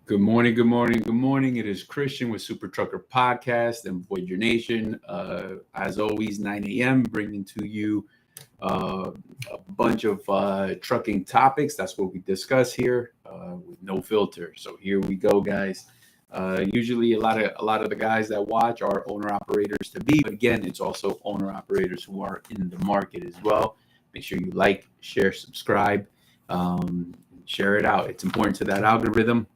Good morning, good morning, good morning. It is Christian with Super Trucker Podcast and Voyager Nation. As always, 9 a.m., bringing to you a bunch of trucking topics. That's what we discuss here with no filter. So here we go, guys. Usually, a lot of the guys that watch are owner operators to be, but again, it's also owner operators who are in the market as well. Make sure you like, share, subscribe, share it out. It's important to that algorithm.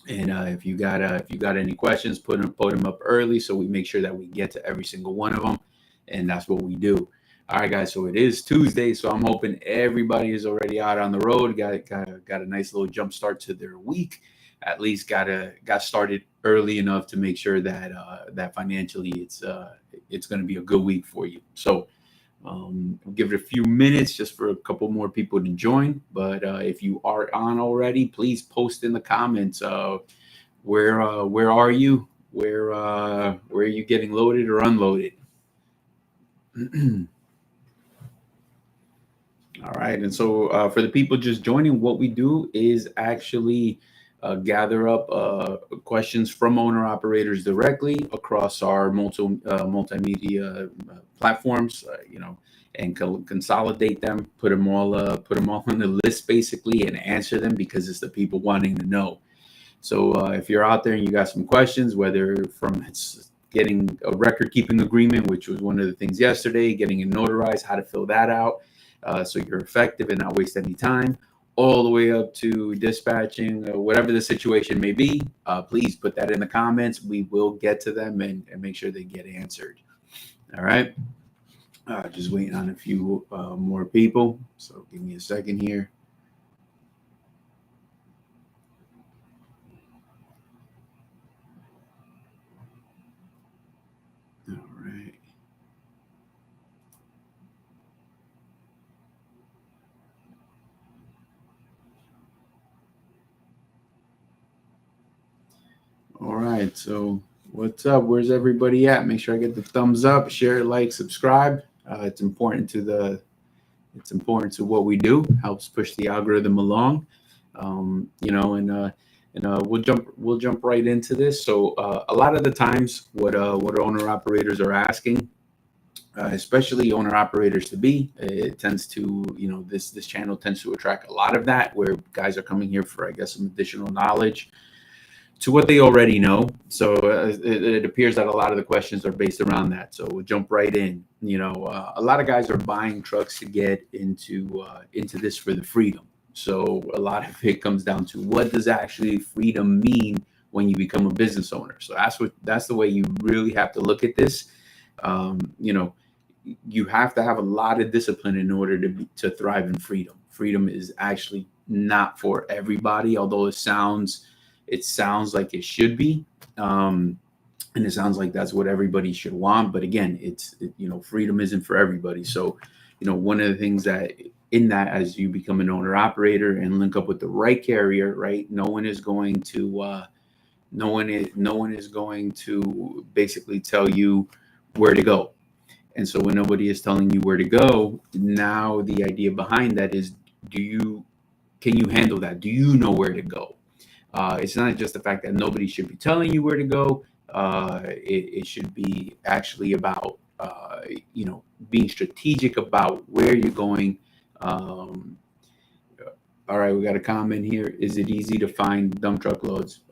And if you got any questions, put them up early so we make sure that we get to every single one of them, and that's what we do. All right, guys. So it is Tuesday, so I'm hoping everybody is already out on the road. Got a nice little jump start to their week. At least got started early enough to make sure that that financially it's going to be a good week for you. So. I'll give it a few minutes just for a couple more people to join. But if you are on already, please post in the comments. Where are you? Where are you getting loaded or unloaded? All right. And so for the people just joining, what we do is actually gather up questions from owner operators directly across our multimedia platforms, and consolidate them, put them all on the list basically, and answer them because it's the people wanting to know. So if you're out there and you got some questions, whether from it's getting a record keeping agreement, which was one of the things yesterday, getting it notarized, how to fill that out so you're effective and not waste any time, all the way up to dispatching, whatever the situation may be, please put that in the comments. We will get to them and make sure they get answered. All right. Just waiting on a few more people. So give me a second here. All right. All right. So what's up? Where's everybody at? Make sure I get the thumbs up, share, like, subscribe. It's important to what we do. Helps push the algorithm along. And we'll jump right into this. So a lot of the times, what owner operators are asking, especially owner operators to be, it tends to, this channel tends to attract a lot of that, where guys are coming here for, I guess, some additional knowledge to what they already know. So it appears that a lot of the questions are based around that. So we'll jump right in. A lot of guys are buying trucks to get into this for the freedom. So a lot of it comes down to, what does actually freedom mean when you become a business owner? So that's the way you really have to look at this. You have to have a lot of discipline in order to thrive in freedom. Freedom is actually not for everybody, although it sounds like it should be, and it sounds like that's what everybody should want. But again, freedom isn't for everybody. So, one of the things that as you become an owner operator and link up with the right carrier, right? No one is going to basically tell you where to go. And so when nobody is telling you where to go, now the idea behind that is, can you handle that? Do you know where to go? It's not just the fact that nobody should be telling you where to go. It should be actually about, being strategic about where you're going. All right, we got a comment here. Is it easy to find dump truck loads?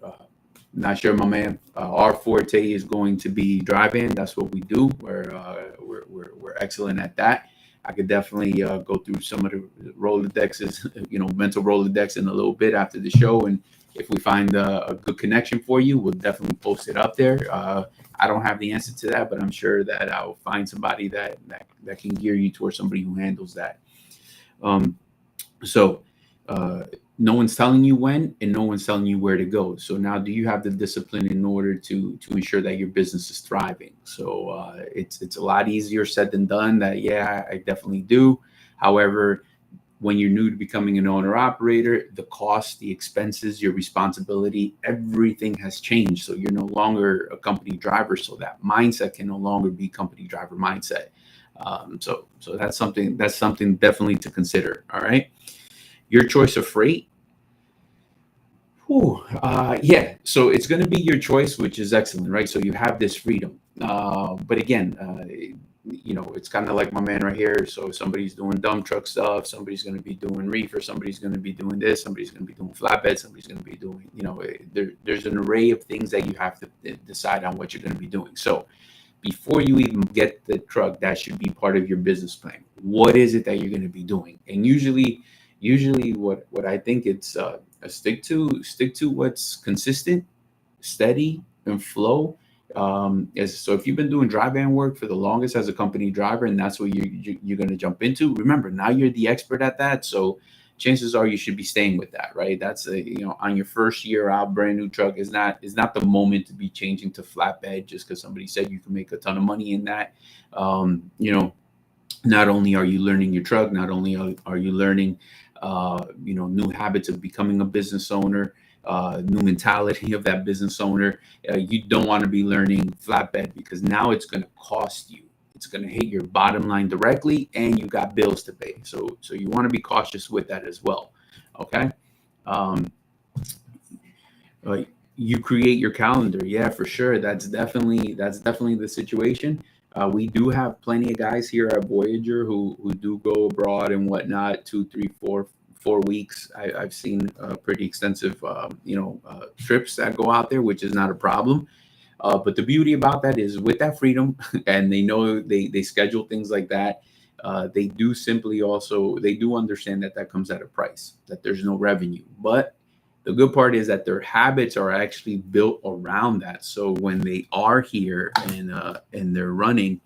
Not sure, my man. Our forte is going to be drive-in. That's what we do. We're excellent at that. I could definitely go through some of the Rolodexes, mental Rolodex in a little bit after the show. And if we find a good connection for you, we'll definitely post it up there. I don't have the answer to that, but I'm sure that I'll find somebody that can gear you towards somebody who handles that. No one's telling you when, and no one's telling you where to go. So now, do you have the discipline in order to ensure that your business is thriving? So it's a lot easier said than done. Yeah, I definitely do. However, when you're new to becoming an owner operator, the cost, the expenses, your responsibility, everything has changed. So you're no longer a company driver. So that mindset can no longer be company driver mindset. So that's something definitely to consider. All right. Your choice of freight. Yeah, so it's going to be your choice, which is excellent, right? So you have this freedom. But again, it's kind of like my man right here. So somebody's doing dump truck stuff, somebody's going to be doing reefer, somebody's going to be doing this, somebody's going to be doing flatbed, somebody's going to be doing, there's an array of things that you have to decide on what you're going to be doing. So before you even get the truck, that should be part of your business plan. What is it that you're going to be doing? And usually what I think it's stick to what's consistent, steady, and flow. So if you've been doing dry van work for the longest as a company driver, and that's what you're going to jump into, remember, now you're the expert at that. So chances are you should be staying with that, right? That's on your first year out, brand new truck is not the moment to be changing to flatbed just because somebody said you can make a ton of money in that. Not only are you learning your truck, not only are you learning new habits of becoming a business owner, new mentality of that business owner. You don't want to be learning flatbed because now it's going to cost you. It's going to hit your bottom line directly, and you got bills to pay. So you want to be cautious with that as well. Okay. Um, you create your calendar. Yeah, for sure. That's definitely the situation. We do have plenty of guys here at Voyager who do go abroad and whatnot, 2, 3, 4 weeks. I've seen pretty extensive, trips that go out there, which is not a problem. But the beauty about that is with that freedom, and they know they schedule things like that. They do understand that comes at a price, that there's no revenue. But the good part is that their habits are actually built around that. So when they are here and they're running,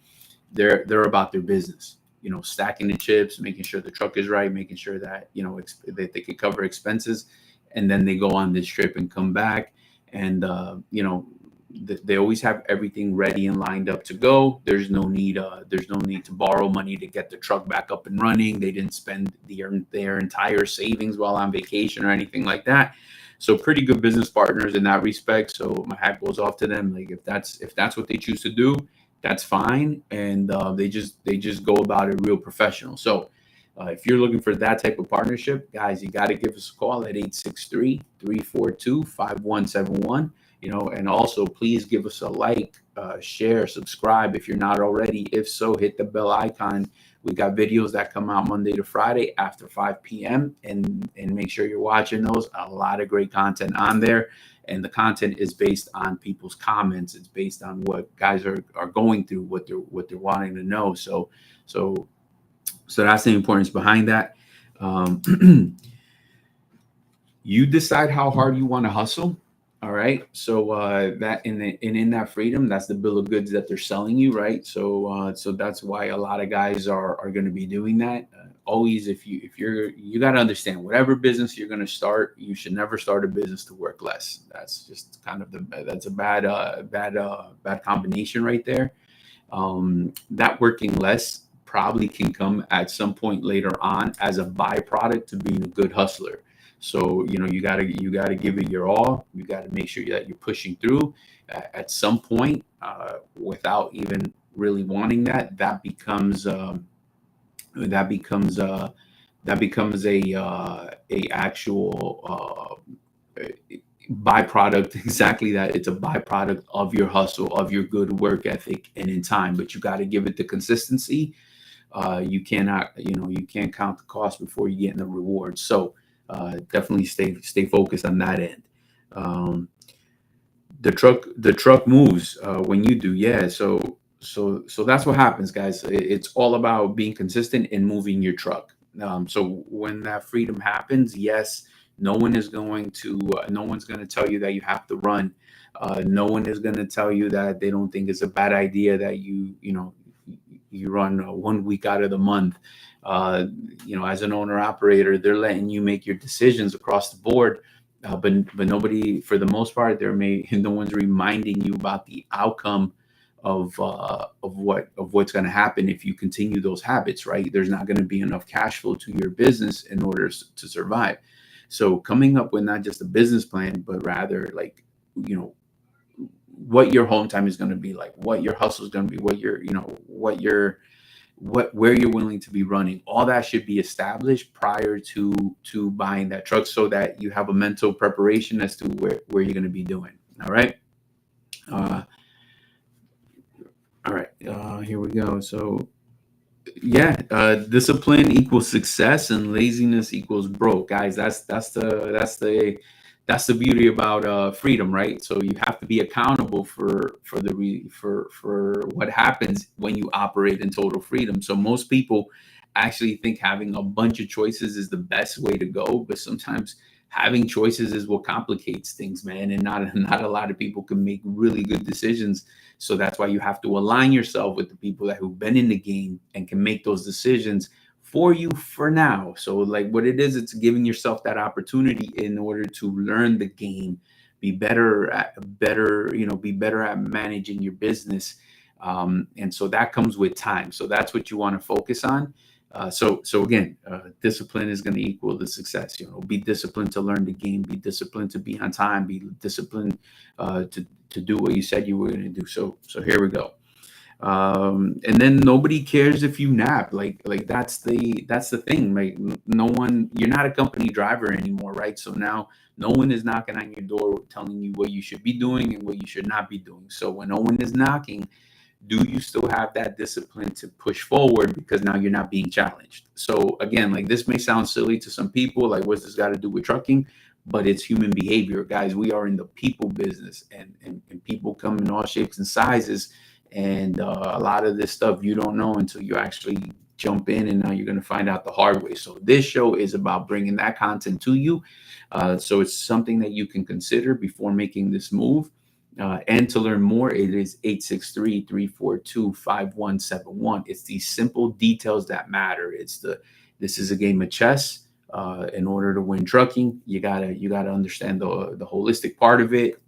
they're about their business. Stacking the chips, making sure the truck is right, making sure that that they can cover expenses, and then they go on this trip and come back, and they always have everything ready and lined up to go. There's no need to borrow money to get the truck back up and running. They didn't spend their entire savings while on vacation or anything like that. So pretty good business partners in that respect. So my hat goes off to them. Like if that's what they choose to do, that's fine. And they just go about it real professional. So if you're looking for that type of partnership, guys, you got to give us a call at 863-342-5171. And also please give us a like, share, subscribe if you're not already. If so, hit the bell icon. We got videos that come out Monday to Friday after 5 p.m. and make sure you're watching those. A lot of great content on there. And the content is based on people's comments. It's based on what guys are going through, what they're wanting to know. So that's the importance behind that. You decide how hard you want to hustle. All right. So that in that freedom, that's the bill of goods that they're selling you, right? So that's why a lot of guys are going to be doing that. Always, you got to understand, whatever business you're going to start, you should never start a business to work less. That's just kind of that's a bad combination right there. That working less probably can come at some point later on as a byproduct to being a good hustler. So you gotta give it your all. You gotta make sure that you're pushing through. At some point, without even really wanting that, that becomes a actual byproduct. Exactly that. It's a byproduct of your hustle, of your good work ethic, and in time. But you got to give it the consistency. You cannot, you can't count the cost before you get the reward. So definitely stay focused on that end. The truck moves when you do. Yeah. So that's what happens, guys. It's all about being consistent and moving your truck. So when that freedom happens, yes, no one's going to tell you that you have to run. No one is going to tell you that they don't think it's a bad idea that you run 1 week out of the month. As an owner operator, they're letting you make your decisions across the board. But nobody, for the most part, no one's reminding you about the outcome of what's going to happen if you continue those habits, right? There's not going to be enough cash flow to your business in order to survive. So coming up with not just a business plan, but rather what your home time is going to be like, what your hustle is going to be, what your where you're willing to be running. All that should be established prior to buying that truck, so that you have a mental preparation as to where you're going to be doing. All right. Here we go. So yeah, discipline equals success and laziness equals broke, guys. That's the beauty about freedom, right? So you have to be accountable for what happens when you operate in total freedom. So most people actually think having a bunch of choices is the best way to go, but sometimes having choices is what complicates things, man. And not a lot of people can make really good decisions. So that's why you have to align yourself with the people who've been in the game and can make those decisions for you for now. So like what it is, it's giving yourself that opportunity in order to learn the game, be better at managing your business. And so that comes with time. So that's what you want to focus on. So again, discipline is going to equal the success. Be disciplined to learn the game, be disciplined to be on time, be disciplined to do what you said you were going to do. So here we go. And then nobody cares if you nap. Like that's the thing. Like no one, you're not a company driver anymore, right? So now no one is knocking on your door telling you what you should be doing and what you should not be doing. So when no one is knocking, do you still have that discipline to push forward, because now you're not being challenged? So again, like this may sound silly to some people, like what's this got to do with trucking? But it's human behavior, guys. We are in the people business, and people come in all shapes and sizes. And a lot of this stuff you don't know until you actually jump in, and now you're going to find out the hard way. So this show is about bringing that content to you. So it's something that you can consider before making this move. And to learn more, it is 863-342-5171. It's these simple details that matter. This is a game of chess. In order to win trucking, you gotta understand the holistic part of it,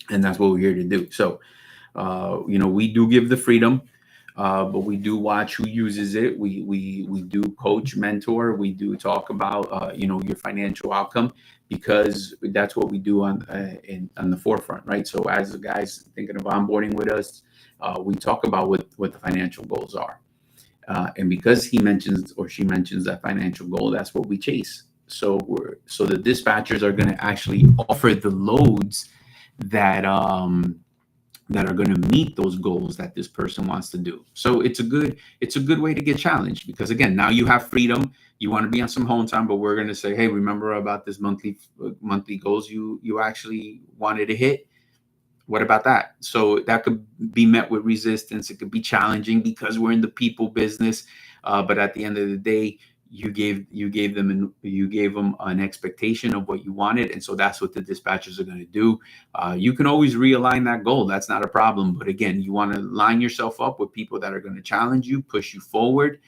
and that's what we're here to do. So, we do give the freedom, but we do watch who uses it. We do coach, mentor. We do talk about your financial outcome, because that's what we do on the forefront, right? So as the guys thinking of onboarding with us, we talk about what the financial goals are, and because he mentions or she mentions that financial goal, that's what we chase. So the dispatchers are going to actually offer the loads that are going to meet those goals that this person wants to do. So it's a good way to get challenged, because again, now you have freedom. You want to be on some home time, but we're going to say, hey, remember about this monthly goals you actually wanted to hit? What about that? So that could be met with resistance. It could be challenging because we're in the people business. But at the end of the day, you gave them an expectation of what you wanted, and so that's what the dispatchers are going to do. You can always realign that goal. That's not a problem. But again, you want to line yourself up with people that are going to challenge you, push you forward.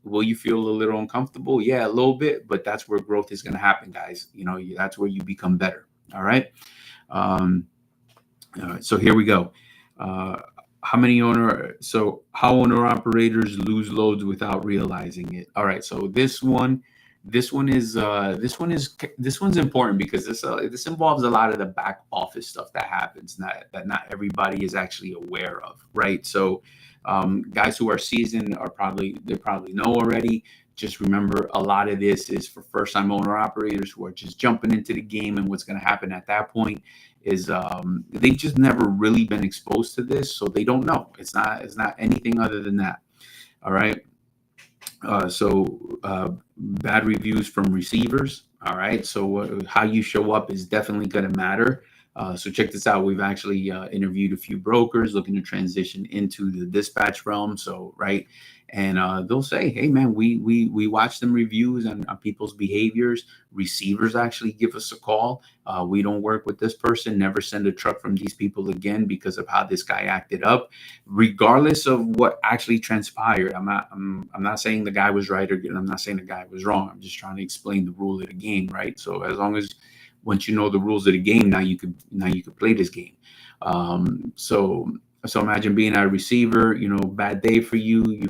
Will you feel a little uncomfortable? Yeah, a little bit, but that's where growth is going to happen, guys. That's where you become better. All right. So here we go. How owner operators lose loads without realizing it? All right. So this one's important, because this involves a lot of the back office stuff that happens that not everybody is actually aware of, right? So guys who are seasoned they probably know already. Just remember, a lot of this is for first-time owner operators who are just jumping into the game, and what's going to happen at that point is they've just never really been exposed to this, so they don't know. It's not anything other than that. All right. Bad reviews from receivers. All right. So how you show up is definitely going to matter. So check this out. We've actually interviewed a few brokers looking to transition into the dispatch realm. So, right. And they'll say, hey, man, we watch them reviews on people's behaviors. Receivers actually give us a call. We don't work with this person. Never send a truck from these people again because of how this guy acted up, regardless of what actually transpired. I'm not saying the guy was right, or I'm not saying the guy was wrong. I'm just trying to explain the rule of the game, right? So as long as once you know the rules of the game, now you could play this game. So imagine being a receiver, bad day for you.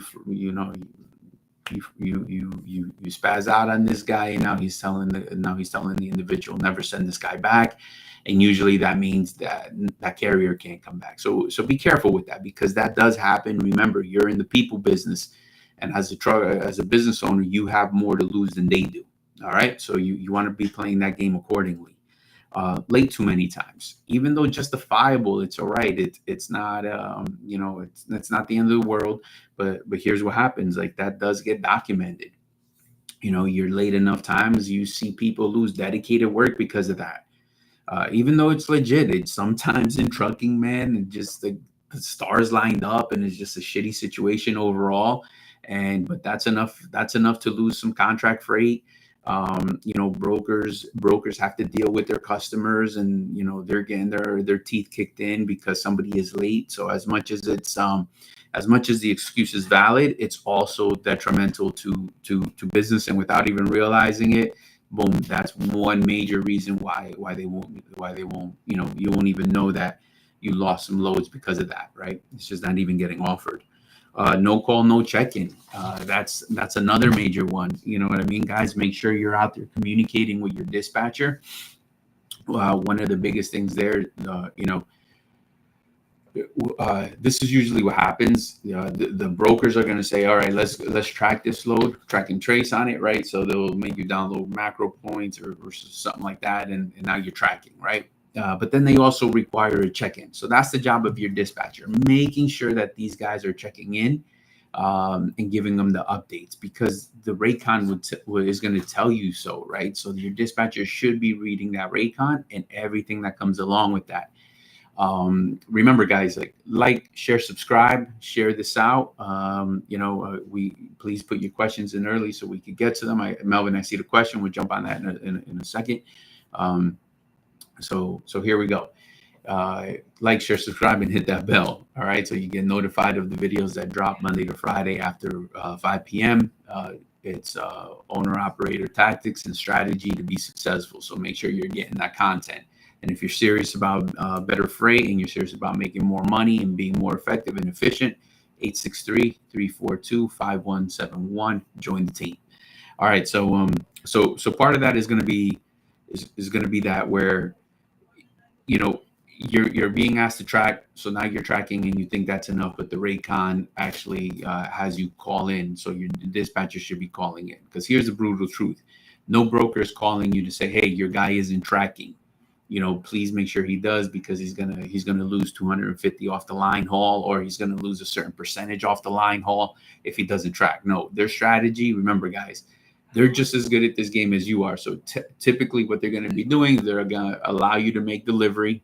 you spaz out on this guy, and now he's telling the individual, never send this guy back. And usually that means that that carrier can't come back. So be careful with that, because that does happen. Remember, you're in the people business, and as a business owner, you have more to lose than they do. All right, so you want to be playing that game accordingly. Late too many times, even though justifiable, it's all right. It's not it's not the end of the world. But here's what happens: like, that does get documented. You're late enough times, you see people lose dedicated work because of that. Even though it's legit, it's sometimes in trucking, man, and just the stars lined up, and it's just a shitty situation overall. But that's enough. That's enough to lose some contract freight. Brokers have to deal with their customers, and they're getting their teeth kicked in because somebody is late. So as much as the excuse is valid, it's also detrimental to business, and without even realizing it, boom, that's one major reason why they won't you won't even know that you lost some loads because of that, right? It's just not even getting offered. No call, no check-in. That's another major one. You know what I mean, guys? Make sure you're out there communicating with your dispatcher. One of the biggest things there, this is usually what happens. The brokers are going to say, all right, let's track this load, track and trace on it, right? So they'll make you download macro points or something like that, and now you're tracking, right? But then they also require a check-in. So that's the job of your dispatcher, making sure that these guys are checking in and giving them the updates, because the Raycon is going to tell you so, right? So your dispatcher should be reading that Raycon and everything that comes along with that. Remember, guys, like, share, subscribe, share this out. We please put your questions in early so we could get to them. Melvin, I see the question. We'll jump on that in a second. So here we go. Like, share, subscribe, and hit that bell. All right, so you get notified of the videos that drop Monday to Friday after 5 p.m. It's owner operator tactics and strategy to be successful. So make sure you're getting that content. And if you're serious about better freight, and you're serious about making more money and being more effective and efficient, 863-342-5171. Join the team. All right, so part of that is going to be that where you're being asked to track. So now you're tracking, and you think that's enough, but the Raycon actually has you call in. So your dispatcher should be calling in, because here's the brutal truth: no broker is calling you to say, hey, your guy isn't tracking. Please make sure he does, because he's gonna lose 250 off the line haul, or he's gonna lose a certain percentage off the line haul if he doesn't track. No, their strategy. Remember, guys, they're just as good at this game as you are. So typically, what they're gonna be doing, they're gonna allow you to make delivery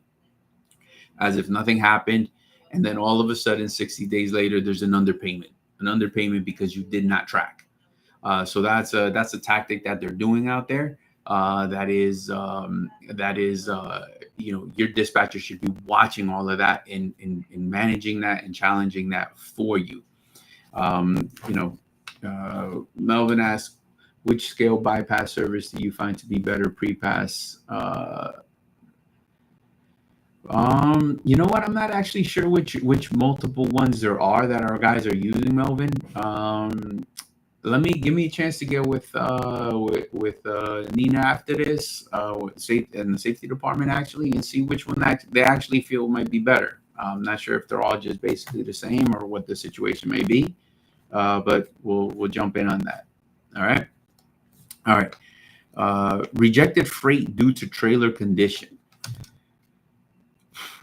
as if nothing happened, and then all of a sudden, 60 days later, there's an underpayment because you did not track. So that's a tactic that they're doing out there. Your dispatcher should be watching all of that and managing that and challenging that for you. Melvin asks, which scale bypass service do you find to be better, pre-pass? You know what? I'm not actually sure which multiple ones there are that our guys are using, Melvin. Give me a chance to get with Nina after this, in the safety department, actually, and see which one they actually feel might be better. I'm not sure if they're all just basically the same or what the situation may be, but we'll jump in on that. All right. Rejected freight due to trailer condition.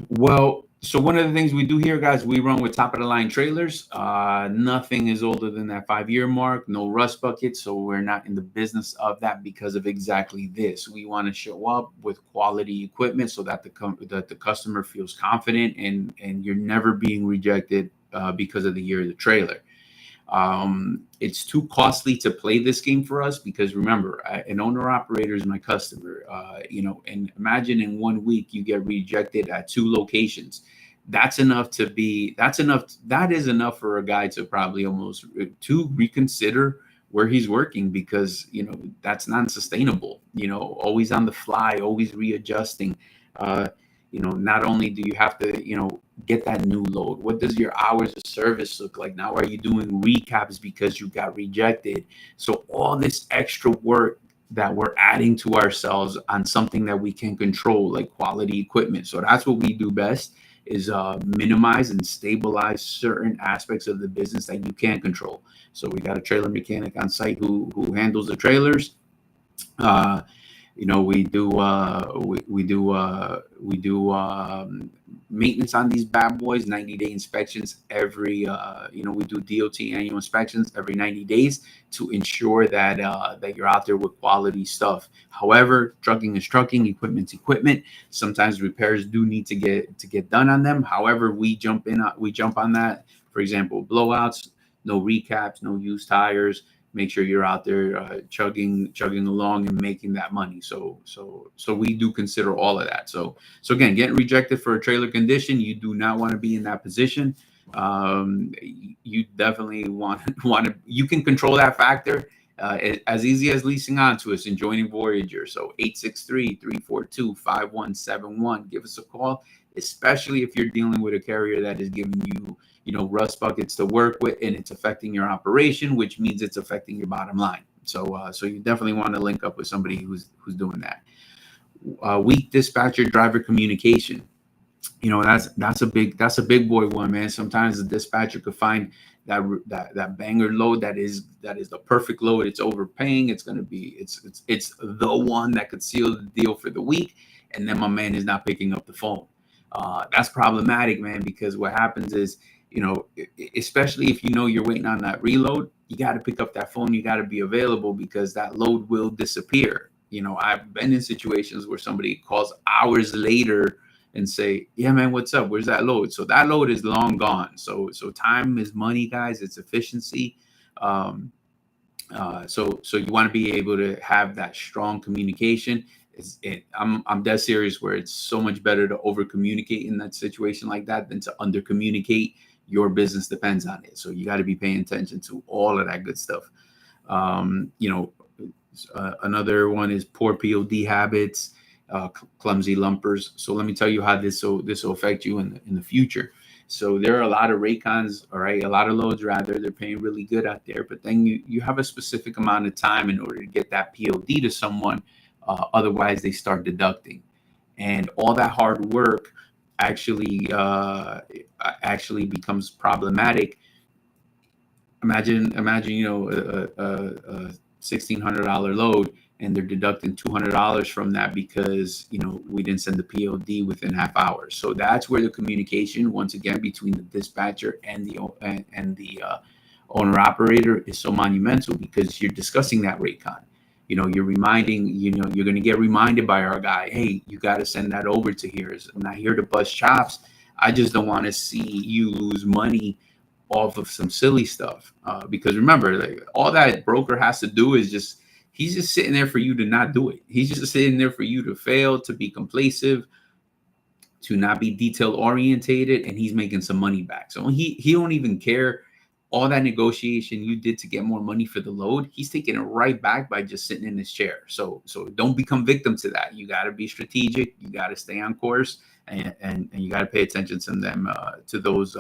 Well, so one of the things we do here, guys, we run with top of the line trailers. Nothing is older than that 5-year mark. No rust buckets. So we're not in the business of that because of exactly this. We want to show up with quality equipment so that the customer feels confident, and you're never being rejected because of the year of the trailer. It's too costly to play this game for us, because remember, an owner operator is my customer, and imagine in 1 week you get rejected at 2 locations. That is enough for a guy to probably almost to reconsider where he's working, because, that's non-sustainable, always on the fly, always readjusting. Not only do you have to, get that new load? What does your hours of service look like? Now, are you doing recaps because you got rejected? So all this extra work that we're adding to ourselves on something that we can control, like quality equipment. So that's what we do best, is minimize and stabilize certain aspects of the business that you can control. So we got a trailer mechanic on site who handles the trailers. We do maintenance on these bad boys, 90-day inspections every. We do DOT annual inspections every 90 days to ensure that that you're out there with quality stuff. However, trucking is trucking, equipment's equipment. Sometimes repairs do need to get done on them. However, we jump on that. For example, blowouts, no recaps, no used tires. Make sure you're out there chugging along and making that money. So we do consider all of that. So again, getting rejected for a trailer condition, you do not want to be in that position. You definitely want to. You can control that factor as easy as leasing onto us and joining Voyager. So 863-342-5171. Give us a call, especially if you're dealing with a carrier that is giving you rust buckets to work with, and it's affecting your operation, which means it's affecting your bottom line. So you definitely want to link up with somebody who's doing that. Weak dispatcher driver communication. That's a big boy one, man. Sometimes the dispatcher could find that banger load that is the perfect load. It's overpaying. It's the one that could seal the deal for the week, and then my man is not picking up the phone. That's problematic, man, because what happens is, especially if you're waiting on that reload, you got to pick up that phone. You got to be available because that load will disappear. I've been in situations where somebody calls hours later and say, yeah, man, what's up? Where's that load? So that load is long gone. So time is money, guys. It's efficiency. So you want to be able to have that strong communication. I'm dead serious, where it's so much better to over communicate in that situation like that than to under communicate. Your business depends on it. So you got to be paying attention to all of that good stuff. Another one is poor POD habits, clumsy lumpers. So let me tell you how this will affect you in the future. So there are a lot of raycons, all right, a lot of loads rather. They're paying really good out there, but then you have a specific amount of time in order to get that POD to someone. Otherwise, they start deducting, and all that hard work actually becomes problematic. Imagine a $1,600 load, and they're deducting $200 from that because we didn't send the POD within half hour. So that's where the communication, once again, between the dispatcher and the owner operator is so monumental, because you're discussing that rate con. You're reminding, you're going to get reminded by our guy, hey, you got to send that over to here. I'm not here to bust chops. I just don't want to see you lose money off of some silly stuff. Because remember, like, all that broker has to do is he's just sitting there for you to not do it. He's just sitting there for you to fail, to be complacent, to not be detail orientated, and he's making some money back. So he don't even care all that negotiation you did to get more money for the load. He's taking it right back by just sitting in his chair. So don't become victim to that. You got to be strategic. You got to stay on course, and you got to pay attention to them, to those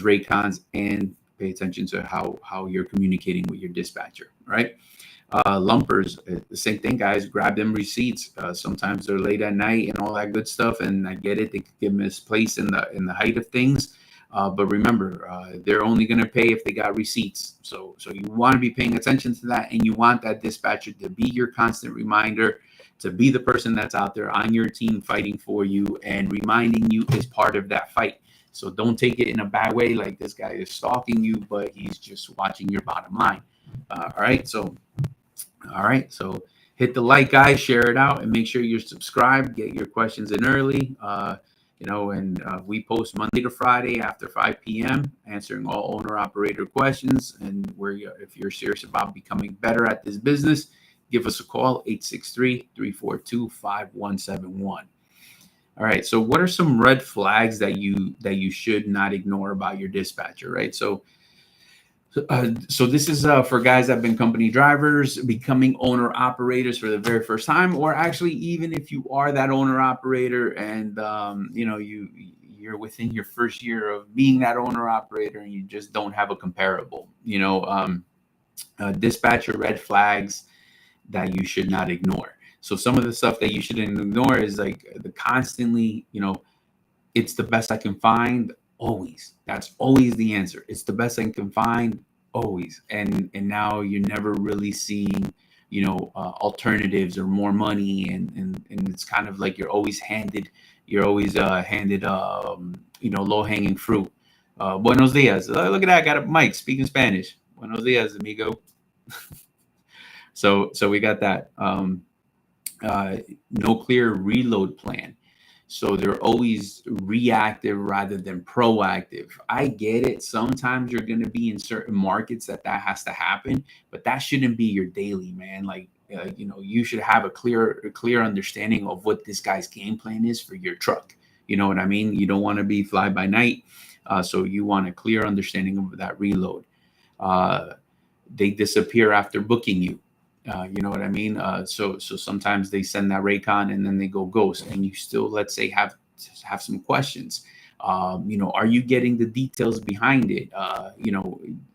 rate cons, and pay attention to how you're communicating with your dispatcher, right? Lumpers, the same thing, guys. Grab them receipts. Sometimes they're late at night and all that good stuff, and I get it. They could get misplaced in the height of things. But remember, they're only going to pay if they got receipts. So you want to be paying attention to that, and you want that dispatcher to be your constant reminder, to be the person that's out there on your team fighting for you and reminding you is part of that fight. So don't take it in a bad way, like this guy is stalking you, but he's just watching your bottom line. All right. So hit the like, guys, share it out, and make sure you're subscribed. Get your questions in early. We post Monday to Friday after 5 p.m. answering all owner operator questions. And if you're serious about becoming better at this business, give us a call, 863-342-5171. All right. So what are some red flags that you should not ignore about your dispatcher, right? So So this is for guys that have been company drivers, becoming owner operators for the very first time, or actually even if you are that owner operator and you're within your first year of being that owner operator and you just don't have a comparable. Dispatcher red flags that you should not ignore. So some of the stuff that you shouldn't ignore is like the constantly, it's the best I can find always. That's always the answer. It's the best I can find always. And now you're never really seeing, alternatives or more money. And it's kind of like you're always handed low hanging fruit. Buenos dias. Look at that. I got a mic speaking Spanish. Buenos dias, amigo. So we got that. No clear reload plan. So they're always reactive rather than proactive. I get it. Sometimes you're going to be in certain markets that has to happen, but that shouldn't be your daily, man. Like, you should have a clear understanding of what this guy's game plan is for your truck. You know what I mean? You don't want to be fly by night. So you want a clear understanding of that reload. They disappear after booking you. You know what I mean? So sometimes they send that Raycon and then they go ghost, and you still, let's say, have some questions. Are you getting the details behind it?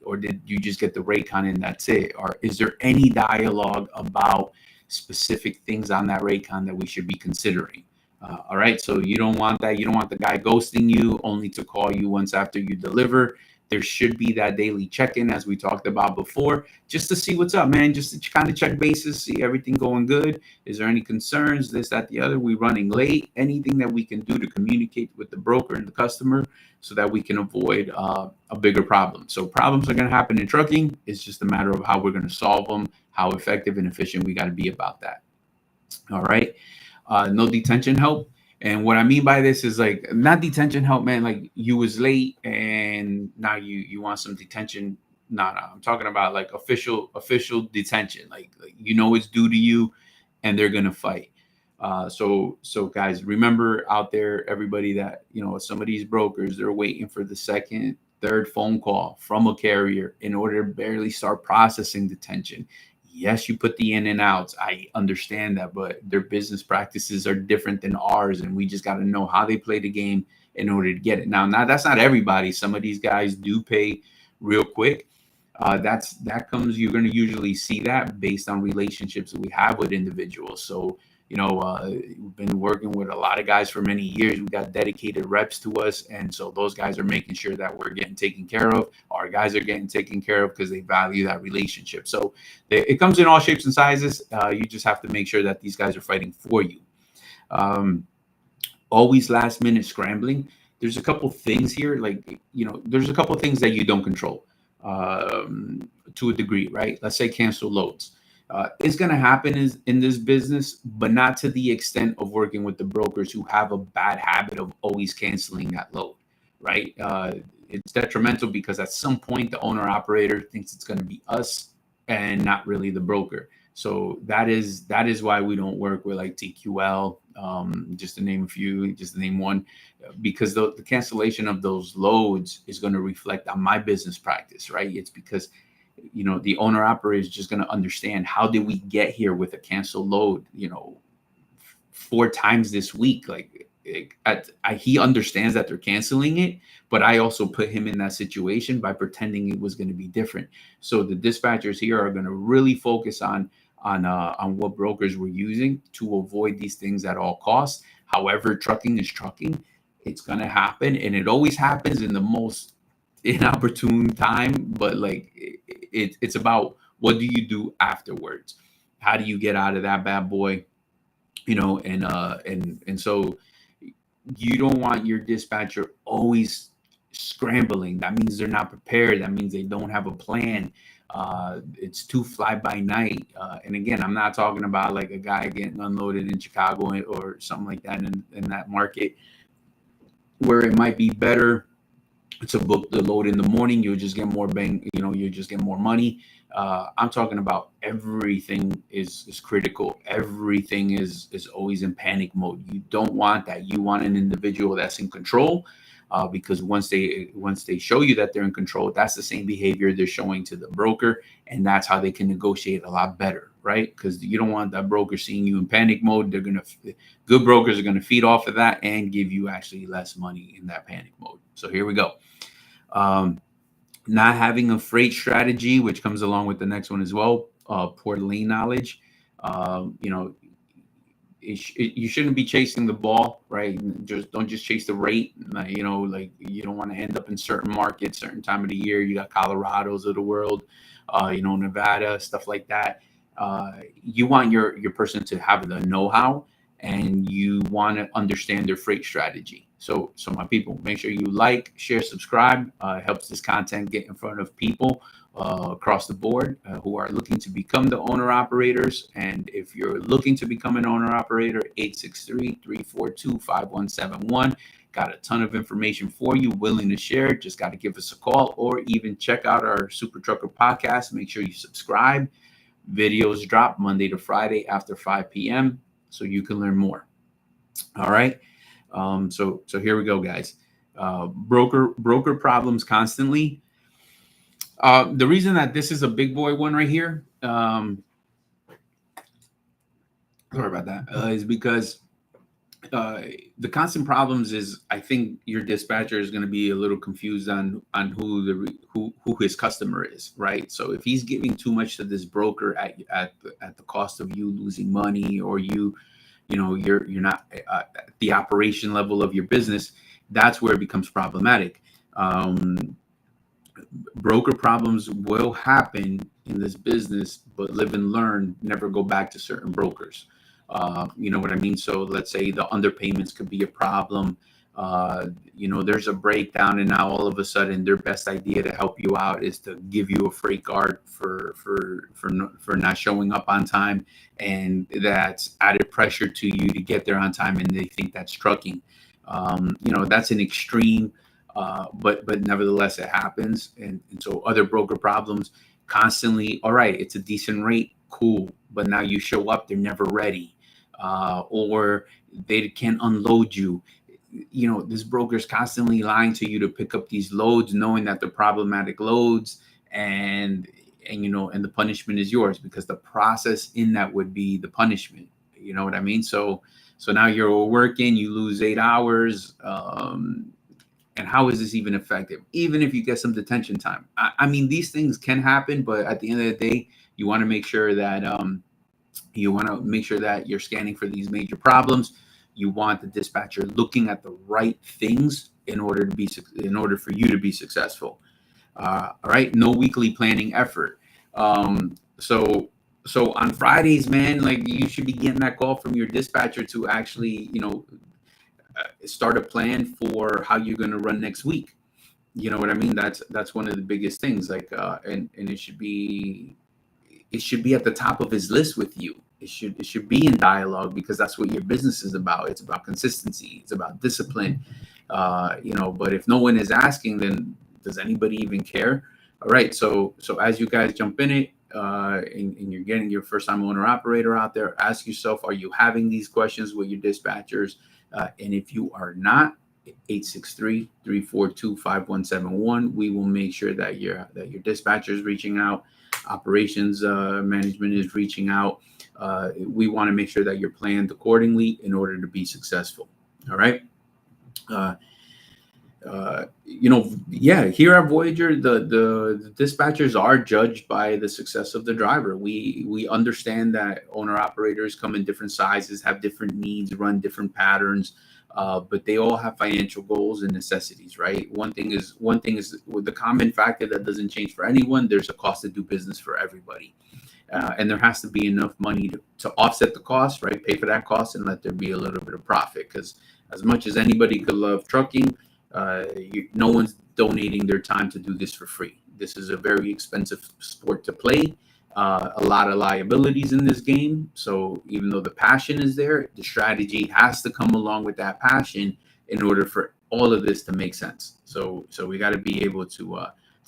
Or did you just get the Raycon and that's it? Or is there any dialogue about specific things on that Raycon that we should be considering? All right. So you don't want that. You don't want the guy ghosting you only to call you once after you deliver. There should be that daily check-in, as we talked about before, just to see what's up, man. Just to kind of check bases, see everything going good. Is there any concerns? This, that, the other. We running late? Anything that we can do to communicate with the broker and the customer so that we can avoid a bigger problem. So problems are going to happen in trucking. It's just a matter of how we're going to solve them, how effective and efficient we got to be about that. All right. No detention help. And what I mean by this is like not detention help, man. Like you was late and now you want some detention. No, I'm talking about like official detention. Like it's due to you, and they're gonna fight. So guys, remember out there, everybody, that some of these brokers, they're waiting for the second, third phone call from a carrier in order to barely start processing detention. Yes, you put the in and outs. I understand that, but their business practices are different than ours, and we just got to know how they play the game in order to get it. Now, that's not everybody. Some of these guys do pay real quick. You're going to usually see that based on relationships that we have with individuals. So, we've been working with a lot of guys for many years. We got dedicated reps to us. And so those guys are making sure that we're getting taken care of. Our guys are getting taken care of because they value that relationship. So it comes in all shapes and sizes. You just have to make sure that these guys are fighting for you. Always last minute scrambling. There's a couple things here. There's a couple things that you don't control to a degree, right? Let's say cancel loads. It's going to happen in this business, but not to the extent of working with the brokers who have a bad habit of always canceling that load, right? It's detrimental because at some point the owner operator thinks it's going to be us and not really the broker. So that is why we don't work with like TQL, just to name a few, just to name one, because the cancellation of those loads is going to reflect on my business practice, right? It's because the owner operator is just going to understand, how did we get here with a cancel load, 4 times this week? Like he understands that they're canceling it, but I also put him in that situation by pretending it was going to be different. So the dispatchers here are going to really focus on what brokers we're using to avoid these things at all costs. However, trucking is trucking. It's going to happen, and it always happens in the most inopportune time, but like it's about what do you do afterwards? How do you get out of that bad boy? And so you don't want your dispatcher always scrambling. That means they're not prepared. That means they don't have a plan. It's too fly by night. And again, I'm not talking about like a guy getting unloaded in Chicago or something like that in that market where it might be better to book the load in the morning. You'll just get more bang, you just get more money. I'm talking about everything is critical. Everything is always in panic mode. You don't want that. You want an individual that's in control, because once they show you that they're in control, that's the same behavior they're showing to the broker, and that's how they can negotiate a lot better, right? Because you don't want that broker seeing you in panic mode. Good brokers are gonna feed off of that and give you actually less money in that panic mode. So here we go. Not having a freight strategy, which comes along with the next one as well. Poor lane knowledge. You know, you shouldn't be chasing the ball, right? Don't just chase the rate. You know, like you don't want to end up in certain markets, certain time of the year. You got Colorados of the world, you know, Nevada, stuff like that. You want your person to have the know-how, and you want to understand their freight strategy. So my people, make sure you like, share, subscribe. It helps this content get in front of people across the board who are looking to become the owner operators. And if you're looking to become an owner operator, 863-342-5171. Got a ton of information for you, willing to share. Just got to give us a call, or even check out our Super Trucker podcast. Make sure you subscribe. Videos drop Monday to Friday after 5 p.m. so you can learn more. All right. So here we go, guys. Broker problems constantly. The reason that this is a big boy one right here, sorry about that, is because the constant problems is, I think your dispatcher is going to be a little confused on who his customer is, right? So if he's giving too much to this broker at the cost of you losing money, or you're not at the operation level of your business, that's where it becomes problematic. Broker problems will happen in this business, but live and learn. Never go back to certain brokers. You know what I mean? So let's say the underpayments could be a problem. There's a breakdown, and now all of a sudden their best idea to help you out is to give you a freight guard for not showing up on time, and that's added pressure to you to get there on time, and they think that's trucking. That's an extreme, but nevertheless it happens. And so other broker problems constantly, all right, it's a decent rate, cool, but now you show up, they're never ready. Or they can't unload you. This broker's constantly lying to you to pick up these loads, knowing that they're problematic loads, and the punishment is yours, because the process in that would be the punishment. You know what I mean? So now you're working, you lose 8 hours. And how is this even effective? Even if you get some detention time. I mean, these things can happen, but at the end of the day, you want to make sure that you're scanning for these major problems. You want the dispatcher looking at the right things in order for you to be successful. All right, no weekly planning effort. So on Fridays, man, like, you should be getting that call from your dispatcher to actually, start a plan for how you're going to run next week. You know what I mean? That's one of the biggest things. Like, and it should be at the top of his list with you. It should be in dialogue, because that's what your business is about. It's about consistency. It's about discipline. But if no one is asking, then does anybody even care? All right. So as you guys jump in it, and you're getting your first time owner operator out there, ask yourself, are you having these questions with your dispatchers? And if you are not, 863-342-5171. We will make sure that your dispatcher is reaching out. Operations management is reaching out. We want to make sure that you're planned accordingly in order to be successful. All right. Here at Voyager, the dispatchers are judged by the success of the driver. We understand that owner operators come in different sizes, have different needs, run different patterns, but they all have financial goals and necessities, right? One thing is with the common factor that doesn't change for anyone. There's a cost to do business for everybody. And there has to be enough money to offset the cost, right? Pay for that cost and let there be a little bit of profit. Because as much as anybody could love trucking, no one's donating their time to do this for free. This is a very expensive sport to play. A lot of liabilities in this game. So even though the passion is there, the strategy has to come along with that passion in order for all of this to make sense. So we got to be able to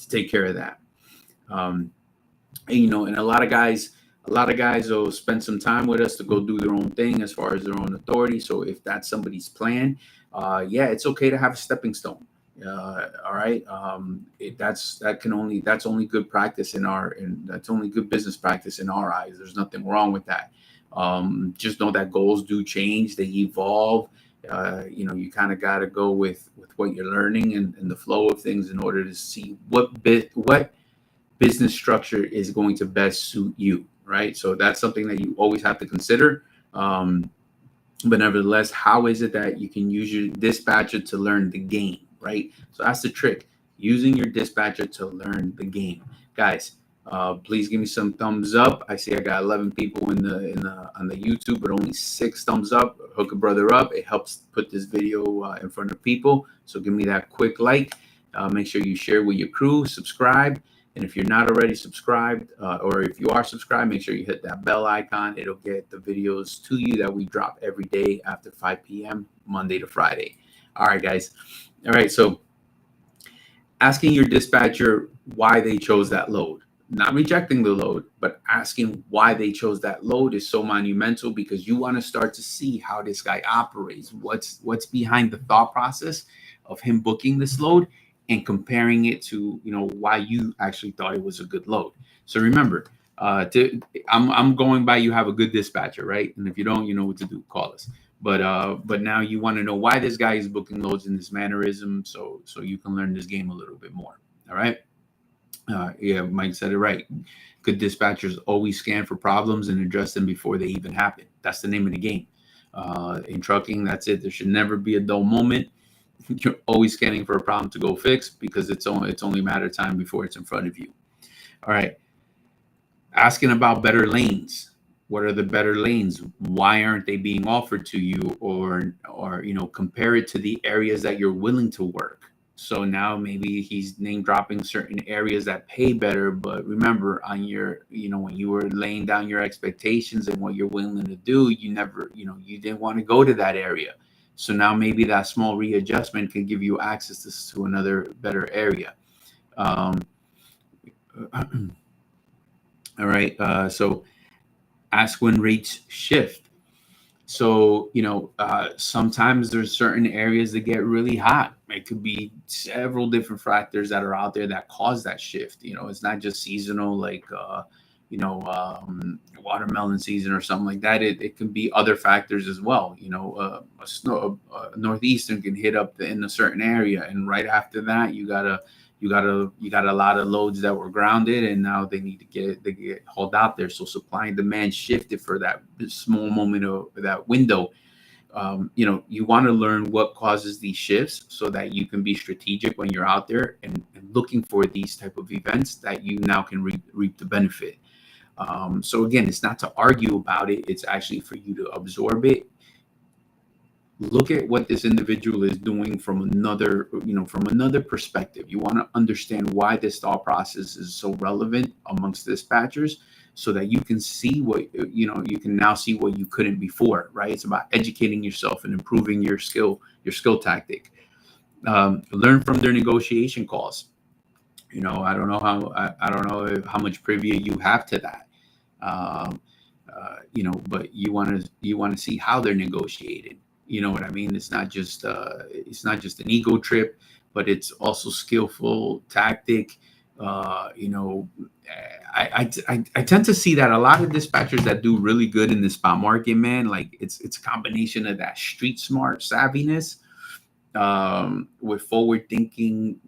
take care of that. And a lot of guys A lot of guys will spend some time with us to go do their own thing as far as their own authority. So if that's somebody's plan, yeah, it's okay to have a stepping stone. All right, that's only good practice and that's only good business practice in our eyes. There's nothing wrong with that. Just know that goals do change, they evolve. You kind of got to go with what you're learning and the flow of things in order to see what business structure is going to best suit you, right? So that's something that you always have to consider. But nevertheless, how is it that you can use your dispatcher to learn the game, right? So that's the trick, using your dispatcher to learn the game. Guys, please give me some thumbs up. I see I got 11 people on the YouTube, but only 6 thumbs up. Hook a brother up. It helps put this video in front of people. So give me that quick like. Make sure you share with your crew, subscribe. And if you're not already subscribed, or if you are subscribed, make sure you hit that bell icon. It'll get the videos to you that we drop every day after 5 p.m., Monday to Friday. All right, guys. All right, so asking your dispatcher why they chose that load. Not rejecting the load, but asking why they chose that load is so monumental, because you want to start to see how this guy operates. What's behind the thought process of him booking this load, and comparing it to why you actually thought it was a good load. So remember, I'm going by you have a good dispatcher, right? And if you don't, you know what to do. Call us. But now you want to know why this guy is booking loads in this mannerism, so you can learn this game a little bit more. All right. Yeah, Mike said it right. Good dispatchers always scan for problems and address them before they even happen. That's the name of the game. In trucking, that's it. There should never be a dull moment. You're always scanning for a problem to go fix, because it's only a matter of time before it's in front of you. All right. Asking about better lanes. What are the better lanes? Why aren't they being offered to you? Or compare it to the areas that you're willing to work. So now maybe he's name dropping certain areas that pay better, but remember, on your, when you were laying down your expectations and what you're willing to do, you never, you didn't want to go to that area. So now maybe that small readjustment can give you access to another better area. All right. So ask when rates shift. So, sometimes there's certain areas that get really hot. It could be several different factors that are out there that cause that shift. It's not just seasonal, like, watermelon season or something like that. It can be other factors as well. A northeastern can hit up in a certain area, and right after that, you got a lot of loads that were grounded, and now they need to get hauled out there. So supply and demand shifted for that small moment of that window. You want to learn what causes these shifts so that you can be strategic when you're out there and looking for these type of events that you now can reap the benefit. So again, it's not to argue about it. It's actually for you to absorb it. Look at what this individual is doing from another perspective. You want to understand why this thought process is so relevant amongst dispatchers, so that you can see you can now see what you couldn't before, right? It's about educating yourself and improving your skill tactic. Learn from their negotiation calls. I don't know how much privy you have to that. But you want to see how they're negotiated. You know what I mean? It's not just an ego trip, but it's also skillful tactic. I tend to see that a lot of dispatchers that do really good in the spot market, man, like it's a combination of that street smart savviness, with forward thinking,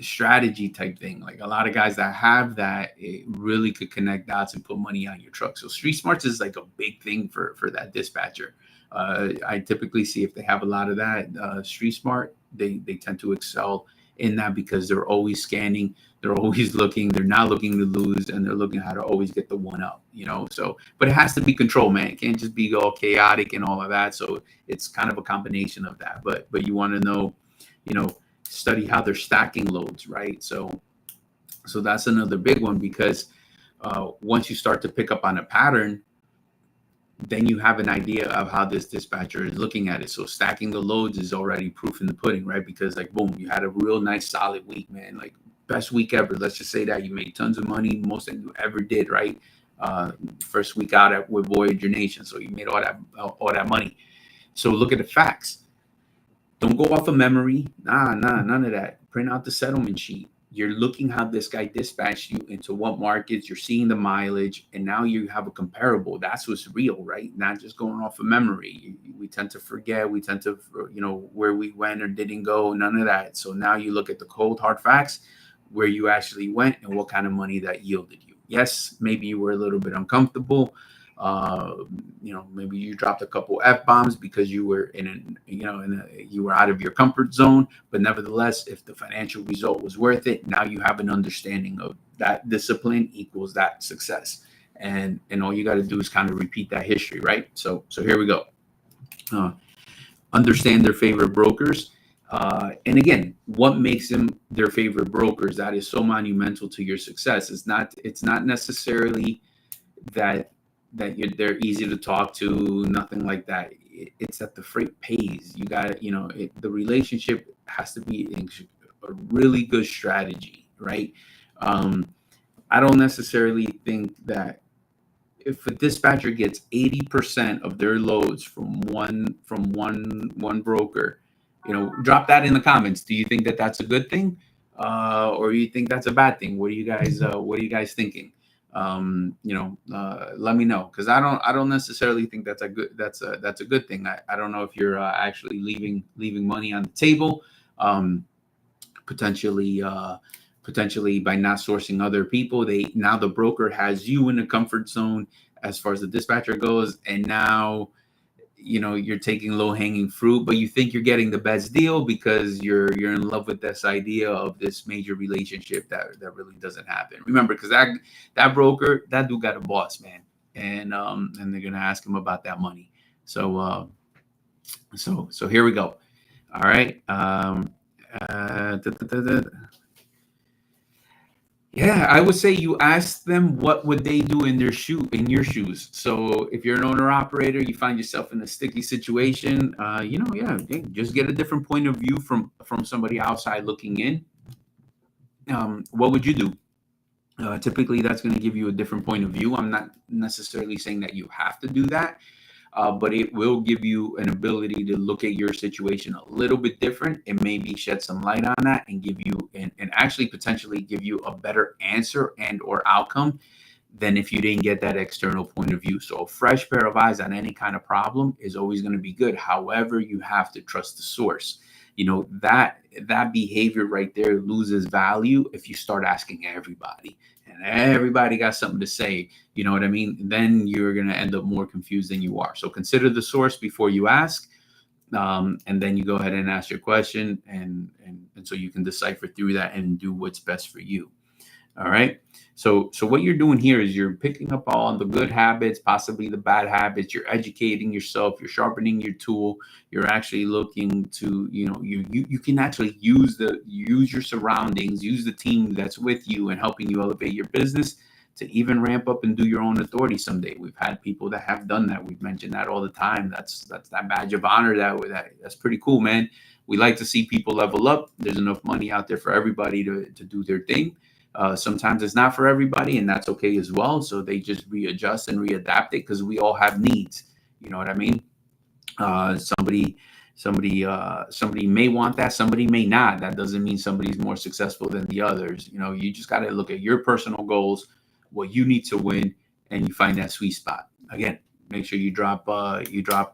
strategy type thing. Like a lot of guys that have that, it really could connect dots and put money on your truck. So street smarts is like a big thing for that dispatcher. I typically see if they have a lot of that street smart, they tend to excel in that, because they're always scanning, they're always looking, they're not looking to lose, and they're looking how to always get the one up. So, but it has to be controlled, man. It can't just be all chaotic and all of that. So it's kind of a combination of that. But you want to know, study how they're stacking loads, right? So that's another big one, because once you start to pick up on a pattern, then you have an idea of how this dispatcher is looking at it. So stacking the loads is already proof in the pudding, right? Because like, boom, you had a real nice solid week, man. Like best week ever. Let's just say that you made tons of money, most that you ever did, right? First week out with Voyager Nation, so you made all that money. So look at the facts. Don't go off of memory. None of that. Print out the settlement sheet. You're looking how this guy dispatched you into what markets. You're seeing the mileage, and now you have a comparable. That's what's real, right? Not just going off of memory. We tend to forget. We tend to, where we went or didn't go. None of that. So now you look at the cold hard facts, where you actually went and what kind of money that yielded you. Yes, maybe you were a little bit uncomfortable. Maybe you dropped a couple F-bombs because you were you were out of your comfort zone. But nevertheless, if the financial result was worth it, now you have an understanding of that discipline equals that success. And all you got to do is kind of repeat that history, right? So here we go. Understand their favorite brokers. And again, what makes them their favorite brokers? That is so monumental to your success. It's not necessarily that they're easy to talk to, nothing like that. It's that the freight pays. You got the relationship has to be a really good strategy, right? I don't necessarily think that if a dispatcher gets 80% of their loads from one broker, drop that in the comments. Do you think that that's a good thing, or you think that's a bad thing? What are you guys thinking? Let me know, because I don't necessarily think that's a good thing. I don't know if you're actually leaving money on the table, potentially by not sourcing other people. Now the broker has you in a comfort zone as far as the dispatcher goes, and now you're taking low-hanging fruit, but you think you're getting the best deal because you're in love with this idea of this major relationship that really doesn't happen. Remember, because that broker, that dude got a boss, man, and they're gonna ask him about that money. So here we go. All right. Yeah, I would say you ask them what would they do in your shoes. So if you're an owner operator, you find yourself in a sticky situation, just get a different point of view from somebody outside looking in. What would you do? Typically, that's going to give you a different point of view. I'm not necessarily saying that you have to do that, but it will give you an ability to look at your situation a little bit different and maybe shed some light on that and give you and actually potentially give you a better answer and or outcome than if you didn't get that external point of view. So a fresh pair of eyes on any kind of problem is always going to be good. However, you have to trust the source. That behavior right there loses value if you start asking everybody, and everybody got something to say. You know what I mean? Then you're going to end up more confused than you are. So consider the source before you ask, and then you go ahead and ask your question, and so you can decipher through that and do what's best for you. All right. So what you're doing here is you're picking up all the good habits, possibly the bad habits. You're educating yourself. You're sharpening your tool. You're actually looking to, you can actually use your surroundings, use the team that's with you and helping you elevate your business to even ramp up and do your own authority someday. We've had people that have done that. We've mentioned that all the time. That's that badge of honor. That's pretty cool, man. We like to see people level up. There's enough money out there for everybody to do their thing. Sometimes it's not for everybody, and that's okay as well. So they just readjust and readapt it because we all have needs. You know what I mean? Somebody may want that, somebody may not. That doesn't mean somebody's more successful than the others. You just got to look at your personal goals, what you need to win, and you find that sweet spot. Again, make sure you drop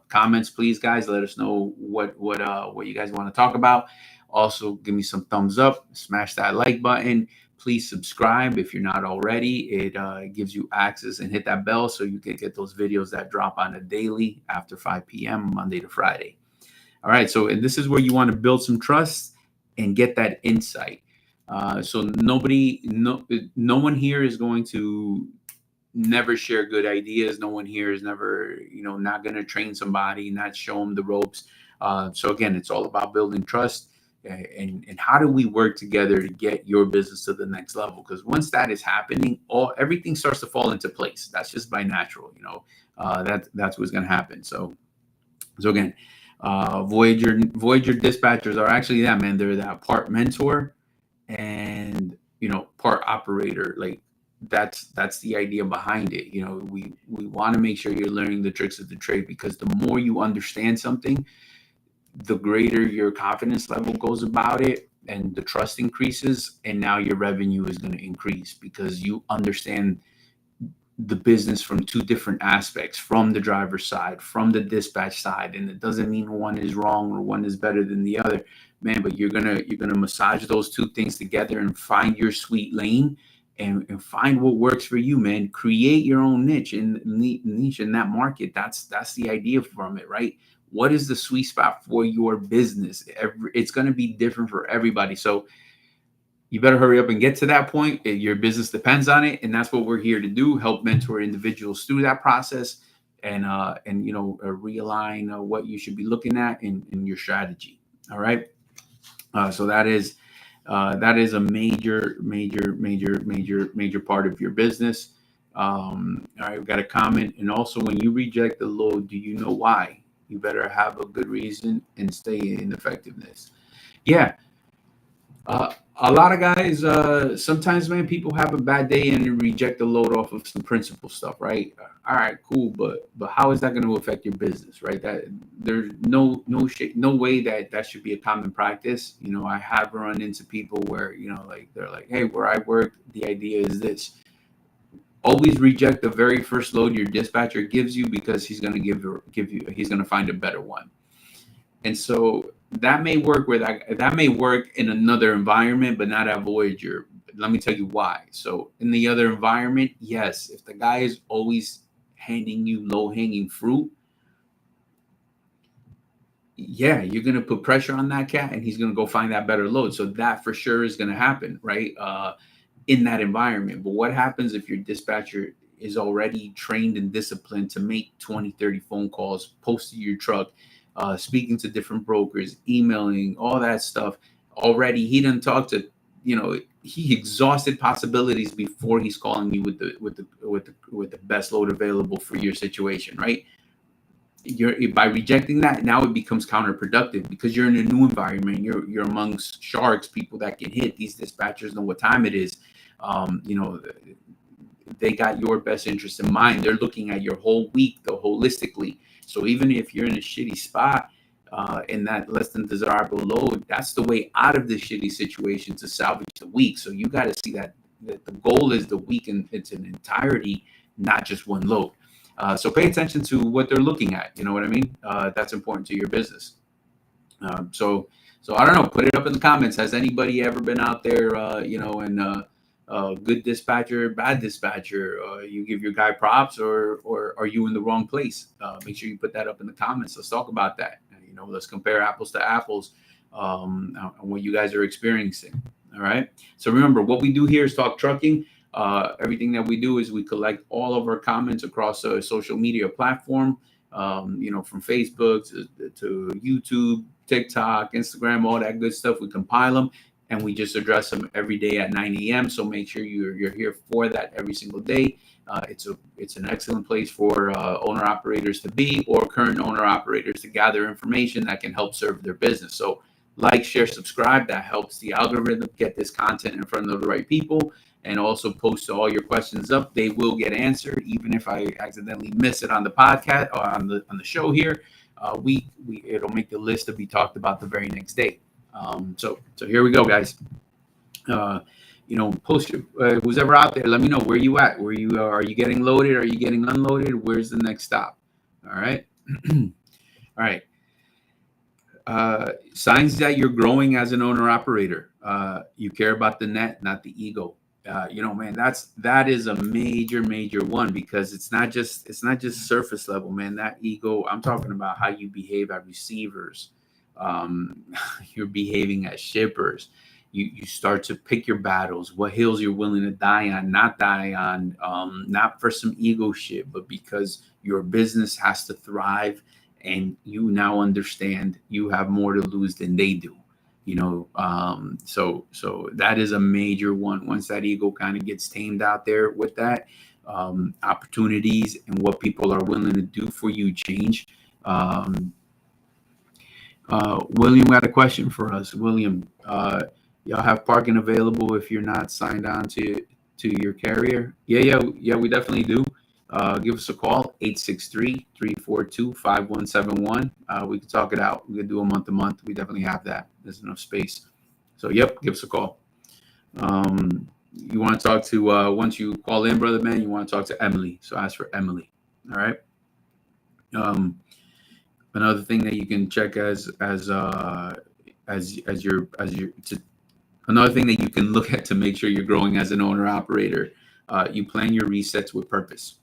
comments, please, guys. Let us know what you guys want to talk about. Also, give me some thumbs up, smash that like button. Please subscribe if you're not already. It gives you access, and hit that bell so you can get those videos that drop on a daily after 5 p.m. Monday to Friday. All right. And this is where you want to build some trust and get that insight. So no one here is going to never share good ideas. No one here is never, not going to train somebody, not show them the ropes. So again, it's all about building trust. And how do we work together to get your business to the next level? Because once that is happening, everything starts to fall into place. That's just by natural, that's what's going to happen. So again, Voyager dispatchers are actually that, man. They're that part mentor and part operator. Like that's the idea behind it. We want to make sure you're learning the tricks of the trade, because the more you understand something, the greater your confidence level goes about it, and the trust increases, and now your revenue is going to increase because you understand the business from two different aspects, from the driver's side, from the dispatch side. And it doesn't mean one is wrong or one is better than the other, man, but you're gonna massage those two things together and find your sweet lane, and find what works for you, man. Create your own niche in that market. That's the idea from it, right? What is the sweet spot for your business? It's going to be different for everybody. So you better hurry up and get to that point. Your business depends on it, and that's what we're here to do: help mentor individuals through that process, and realign what you should be looking at in your strategy. All right. So that is a major part of your business. All right, we've got a comment. And also, when you reject the load, do you know why? You better have a good reason and stay in effectiveness. Yeah. A lot of guys, sometimes, man, people have a bad day and reject the load off of some principle stuff, right? All right, cool, but how is that going to affect your business, right? That there's no way that should be a common practice. I have run into people where like they're like, hey, where I work, the idea is this: always reject the very first load your dispatcher gives you, because he's going to he's going to find a better one. And so that may work in another environment, but not at Voyager. Let me tell you why. So in the other environment, yes, if the guy is always handing you low-hanging fruit, yeah, you're going to put pressure on that cat, and he's going to go find that better load. So that for sure is going to happen, right? In that environment. But what happens if your dispatcher is already trained and disciplined to make 20, 30 phone calls, post to your truck, speaking to different brokers, emailing, all that stuff? Already he done talked to, he exhausted possibilities before he's calling you with the best load available for your situation, right? By rejecting that, now it becomes counterproductive, because you're in a new environment. You're amongst sharks, people that can hit. These dispatchers know what time it is. They got your best interest in mind. They're looking at your whole week, holistically. So even if you're in a shitty spot, in that less than desirable load, that's the way out of this shitty situation to salvage the week. So you got to see that the goal is the week in its entirety, not just one load. So pay attention to what they're looking at. You know what I mean? That's important to your business. So I don't know. Put it up in the comments. Has anybody ever been out there, and good dispatcher, bad dispatcher? You give your guy props, or are you in the wrong place? Make sure you put that up in the comments. Let's talk about that. Let's compare apples to apples on what you guys are experiencing. All right. So remember, what we do here is talk trucking. Everything that we do is we collect all of our comments across a social media platform, from Facebook to YouTube, TikTok, Instagram, all that good stuff. We compile them and we just address them every day at 9 a.m. So make sure you're here for that every single day. It's an excellent place for owner operators to be, or current owner operators to gather information that can help serve their business. So like, share, subscribe. That helps the algorithm get this content in front of the right people. And also post all your questions up. They will get answered, even if I accidentally miss it on the podcast or on the show here. It'll make the list to be talked about the very next day. So here we go, guys. Post who's ever out there. Let me know where you at. Are you getting loaded? Are you getting unloaded? Where's the next stop? All right. All right. Signs that you're growing as an owner operator. You care about the net, not the ego. Man, that is a major one, because it's not just surface level, man. That ego, I'm talking about how you behave at receivers. You're behaving as shippers. You start to pick your battles, what hills you're willing to die on, not for some ego shit, but because your business has to thrive, and you now understand you have more to lose than they do. So that is a major one. Once that ego kind of gets tamed out there with that, opportunities and what people are willing to do for you change. William got a question for us. William, Y'all have parking available if you're not signed on to your carrier? Yeah, we definitely do. Give us a call, 863-342-5171. We can talk it out. We can do a month to month. We definitely have that. There's enough space. So, yep, give us a call. You want to talk to, once you call in, brother man, you want to talk to Emily. So ask for Emily. All right. Another thing that you can check another thing that you can look at to make sure you're growing as an owner operator, you plan your resets with purpose,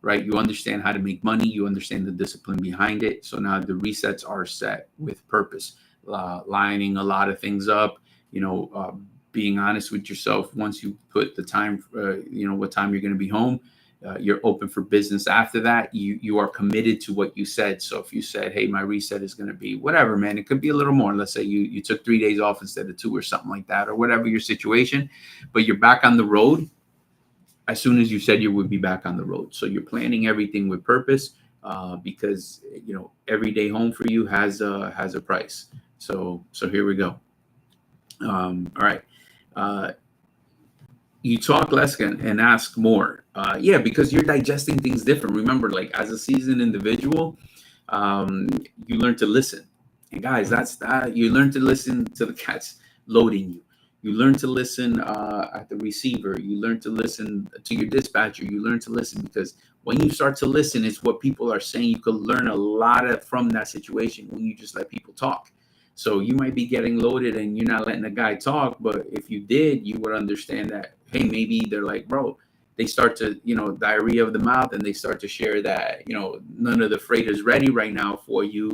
right? You understand how to make money. You understand the discipline behind it. So now the resets are set with purpose, lining a lot of things up, being honest with yourself. Once you put the time, what time you're going to be home, you're open for business after that. You are committed to what you said. So if you said, hey, my reset is going to be whatever, man, it could be a little more. Let's say you took 3 days off instead of 2 or something like that, or whatever your situation, but you're back on the road as soon as you said you would be back on the road. So you're planning everything with purpose, because every day home for you has a price. So here we go. All right. You talk less and ask more. Yeah, because you're digesting things different. Remember, like as a seasoned individual, you learn to listen. And guys, that's that. You learn to listen to the cats loading you. You learn to listen at the receiver. You learn to listen to your dispatcher. You learn to listen because when you start to listen, it's what people are saying. You could learn a lot from that situation when you just let people talk. So you might be getting loaded and you're not letting the guy talk, but if you did, you would understand that, hey, maybe they're like, bro, they start to, diarrhea of the mouth, and they start to share that, none of the freight is ready right now for you.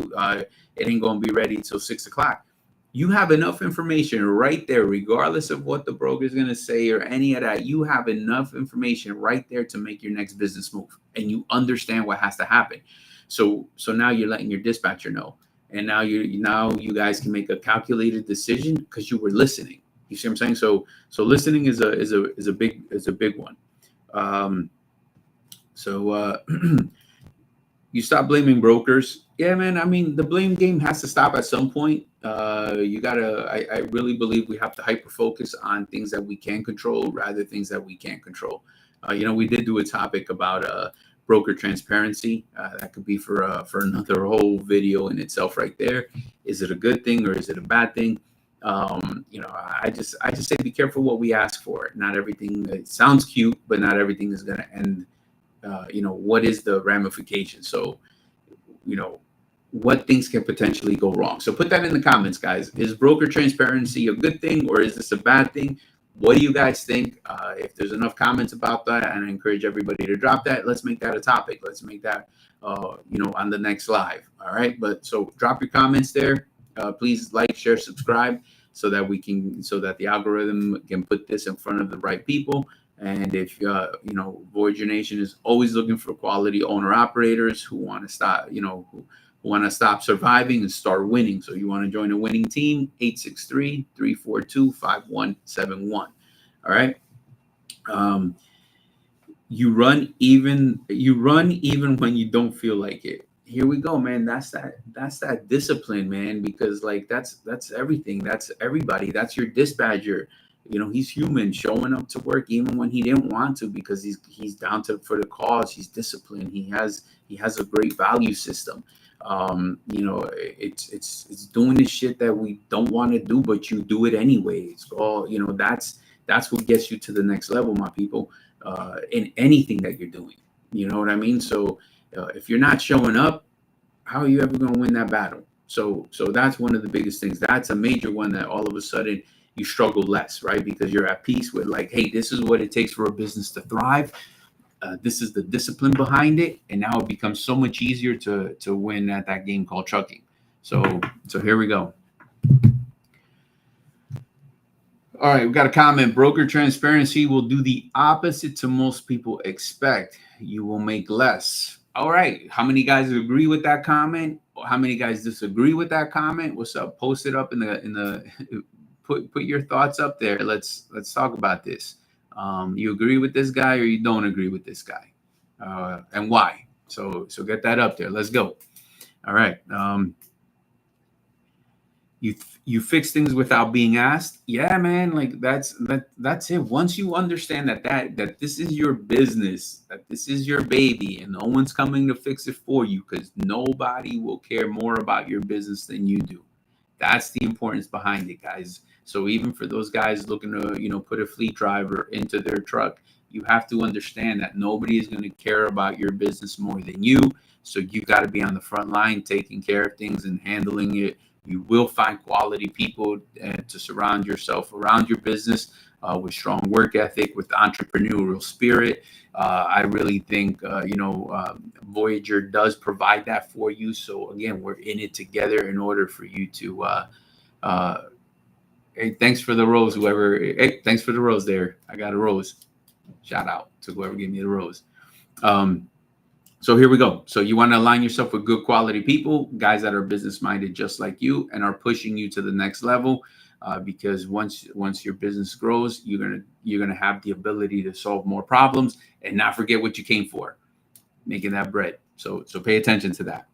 It ain't going to be ready till 6 o'clock. You have enough information right there, regardless of what the broker is going to say or any of that. You have enough information right there to make your next business move, and you understand what has to happen. So now you're letting your dispatcher know. And now you guys can make a calculated decision because you were listening. You see what I'm saying? So listening is a big one. You stop blaming brokers. Yeah, man. I mean, the blame game has to stop at some point. I really believe we have to hyper focus on things that we can control rather than things that we can't control. We did do a topic about broker transparency. That could be for another whole video in itself right there. Is it a good thing or is it a bad thing? I just say be careful what we ask for. Not everything, it sounds cute, but not everything is going to end. What is the ramification? So, what things can potentially go wrong. So put that in the comments, guys. Is broker transparency a good thing or is this a bad thing? What do you guys think? If there's enough comments about that, and I encourage everybody to drop that, let's make that a topic. Let's make that, on the next live. All right. But so drop your comments there. Please like, share, subscribe so that the algorithm can put this in front of the right people. And if Voyager Nation is always looking for quality owner operators who want to stop, who want to stop surviving and start winning. So you want to join a winning team, 863-342-5171. All right. You run even when you don't feel like it. Here we go, man. That's that discipline, man, because like that's everything. That's everybody. That's your dispatcher. He's human, showing up to work even when he didn't want to because he's down for the cause. He's disciplined. He has a great value system. It's doing this shit that we don't want to do, but you do it anyway. It's all, that's what gets you to the next level, my people, in anything that you're doing. You know what I mean? So if you're not showing up, how are you ever going to win that battle? So that's one of the biggest things. That's a major one that all of a sudden you struggle less, right? Because you're at peace with like, hey, this is what it takes for a business to thrive. This is the discipline behind it, and now it becomes so much easier to win at that game called trucking. So here we go. All right, we got a comment. Broker transparency will do the opposite to most people expect. You will make less. All right, how many guys agree with that comment? How many guys disagree with that comment? What's up? Post it up in the put your thoughts up there. Let's talk about this. You agree with this guy or you don't agree with this guy, and why? So get that up there. Let's go. All right. You fix things without being asked. Yeah, man, like that's it. Once you understand that this is your business, that this is your baby, and no one's coming to fix it for you, because nobody will care more about your business than you do. That's the importance behind it, guys. So even for those guys looking to, put a fleet driver into their truck, you have to understand that nobody is going to care about your business more than you. So you got to be on the front line, taking care of things and handling it. You will find quality people to surround yourself around your business, with strong work ethic, with entrepreneurial spirit. I really think, Voyager does provide that for you. So again, we're in it together in order for you to, hey, thanks for the rose, whoever, hey, thanks for the rose there. I got a rose. Shout out to whoever gave me the rose. So here we go. So you want to align yourself with good quality people, guys that are business minded just like you and are pushing you to the next level. Because once your business grows, you're gonna have the ability to solve more problems and not forget what you came for, making that bread. So pay attention to that.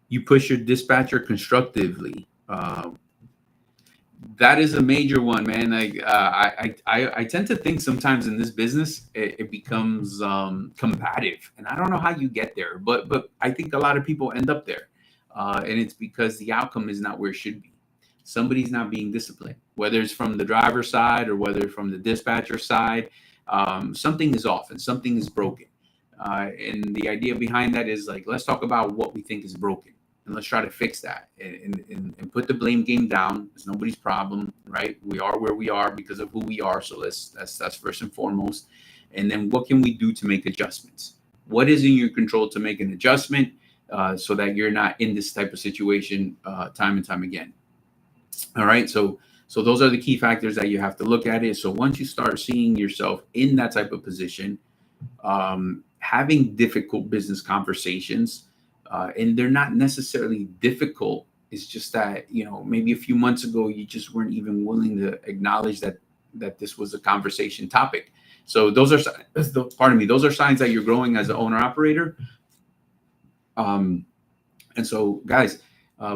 You push your dispatcher constructively. That is a major one, man. Like I tend to think sometimes in this business it becomes combative, and I don't know how you get there, but I think a lot of people end up there, and it's because the outcome is not where it should be. Somebody's not being disciplined, whether it's from the driver's side or whether from the dispatcher side. Something is off and something is broken, and the idea behind that is like, let's talk about what we think is broken and let's try to fix that and put the blame game down. It's nobody's problem, right? We are where we are because of who we are. So that's first and foremost. And then what can we do to make adjustments? What is in your control to make an adjustment, so that you're not in this type of situation time and time again? All right. So those are the key factors that you have to look at it. So once you start seeing yourself in that type of position, having difficult business conversations, and they're not necessarily difficult. It's just that, maybe a few months ago, you just weren't even willing to acknowledge that this was a conversation topic. So those are signs that you're growing as an owner operator. And so guys,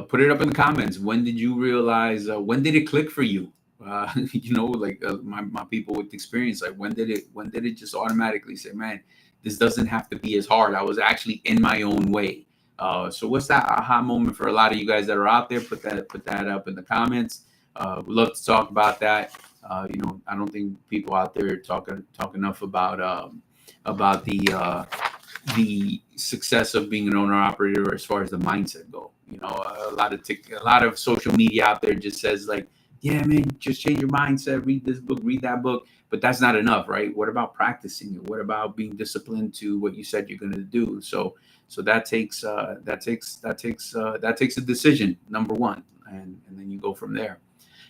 put it up in the comments. When did you realize, when did it click for you? My people with experience, like when did it just automatically say, man, this doesn't have to be as hard. I was actually in my own way. So what's that aha moment for a lot of you guys that are out there? Put that up in the comments. We'd love to talk about that. I don't think people out there talk enough about the success of being an owner operator as far as the mindset go. A lot of social media out there just says like, yeah, man, just change your mindset, read this book, read that book. But that's not enough, right? What about practicing it? What about being disciplined to what you said you're going to do? So that takes a decision, number one, and then you go from there.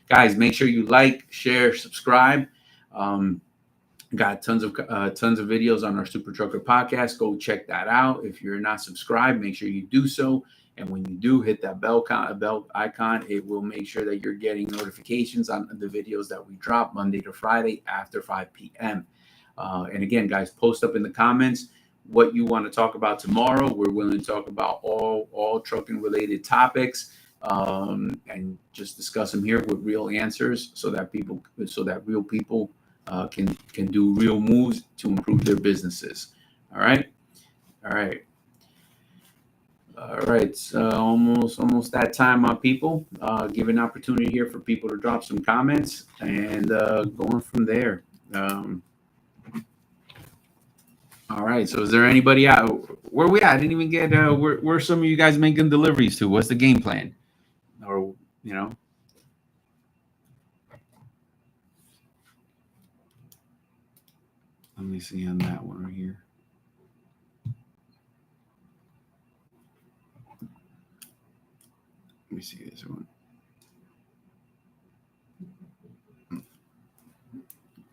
Guys, make sure you like, share, subscribe. Got tons of videos on our Super Trucker podcast. Go check that out. If you're not subscribed, make sure you do so. And when you do, hit that bell icon. It will make sure that you're getting notifications on the videos that we drop Monday to Friday after 5 p.m. And again, guys, post up in the comments what you want to talk about tomorrow. We're willing to talk about all trucking related topics, and just discuss them here with real answers, so that real people can do real moves to improve their businesses. All right. It's almost that time, my people. Give an opportunity here for people to drop some comments, and going from there. All right. So is there anybody out? Where we at? I didn't even get where some of you guys making deliveries to? What's the game plan? Or let me see on that one right here. Let me see this one.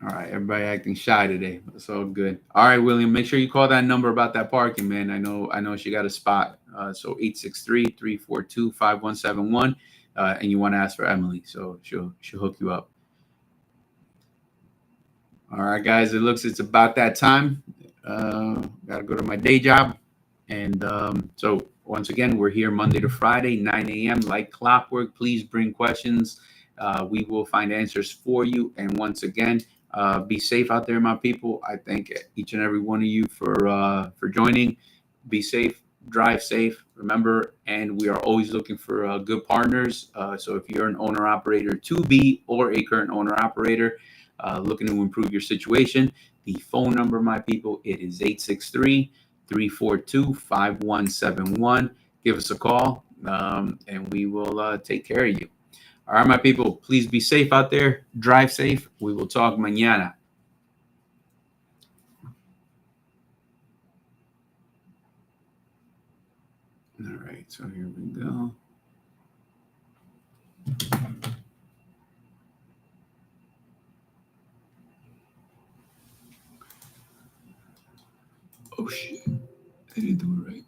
All right, everybody acting shy today. It's all good. All right, William, make sure you call that number about that parking, man. I know she got a spot. So 863-342-5171. And you want to ask for Emily, so she'll hook you up. All right, guys, it's about that time. Gotta go to my day job. And so once again, we're here Monday to Friday, 9 a.m. like clockwork. Please bring questions. We will find answers for you. And once again, be safe out there, my people. I thank each and every one of you for joining. Be safe, drive safe. Remember, and we are always looking for good partners. So if you're an owner operator to be or a current owner operator looking to improve your situation, the phone number, my people, it is 863-342-5171. Give us a call, and we will take care of you. All right, my people, please be safe out there. Drive safe. We will talk mañana. All right, so here we go. Oh, shit. I didn't do it right.